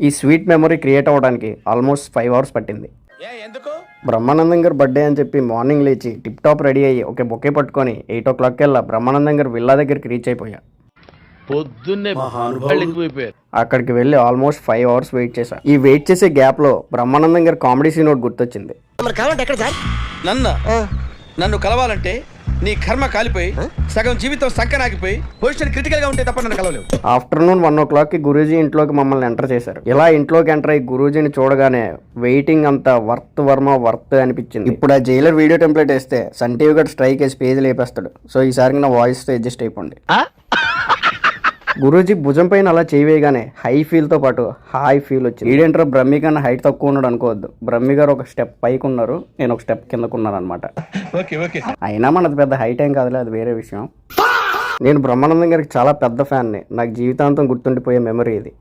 ఈ sweet memory create అవ్వడానికి almost 5 hours పట్టింది. బ్రహ్మానందం గారు బర్త్డే అని చెప్పి మార్నింగ్ లేచి టిప్ టాప్ రెడీ అయ్యి ఒక బొకే పట్టుకొని 8 o'clock కల్లా బ్రహ్మానందం గారు విల్లా దగ్గరికి రీచ్ అయిపోయా. పొద్దున్నే అక్కడికి వెళ్ళి ఆల్మోస్ట్ 5 hours వెయిట్ చేశా. ఈ వెయిట్ చేసే గ్యాప్ లో బ్రహ్మానందం గారు కామెడీ సీన్ ఒకటి గుర్తొచ్చింది. నన్ను కలవాలంటే నీ కర్మ కాలిపోయి సగం జీవితం సంకనాగిపోయి పొజిషన్ క్రిటికల్ గా ఉంటే తప్ప నన్ను కలవలేవు. ఆఫ్టర్నూన్ 1 o'clock కి గురూజీ ఇంట్లోకి మమ్మల్ని ఎంటర్ చేశారు. ఇలా ఇంట్లోకి ఎంటర్ అయ్యి గురూజీని చూడగానే వెయిటింగ్ అంతా వర్త్ అనిపించింది. ఇప్పుడు ఆ జైలర్ వీడియో టెంప్లెట్ వేస్తే సన్ టీవీ గడ్ స్ట్రైక్ వేసి పేజ్ లేపేస్తాడు. సో ఈసారి నా వాయిస్ తో అడ్జస్ట్ అయిపోండి. గురూజీ భుజం పైన అలా చేయగానే హై ఫీల్ తో పాటు హాయ్ ఫీల్ వచ్చింది. ఈడేంటారో బ్రహ్మి కన్నా హైట్ తక్కువ ఉన్నాడు అనుకోవద్దు. బ్రహ్మి గారు ఒక స్టెప్ పైకి ఉన్నారు, నేను ఒక స్టెప్ కిందకున్నాను అనమాట. అయినా మనది పెద్ద హైట్ ఏం కాదులే, అది వేరే విషయం. నేను బ్రహ్మానందం గారికి చాలా పెద్ద ఫ్యాన్ని. నాకు జీవితాంతం గుర్తుండిపోయే మెమరీ ఇది.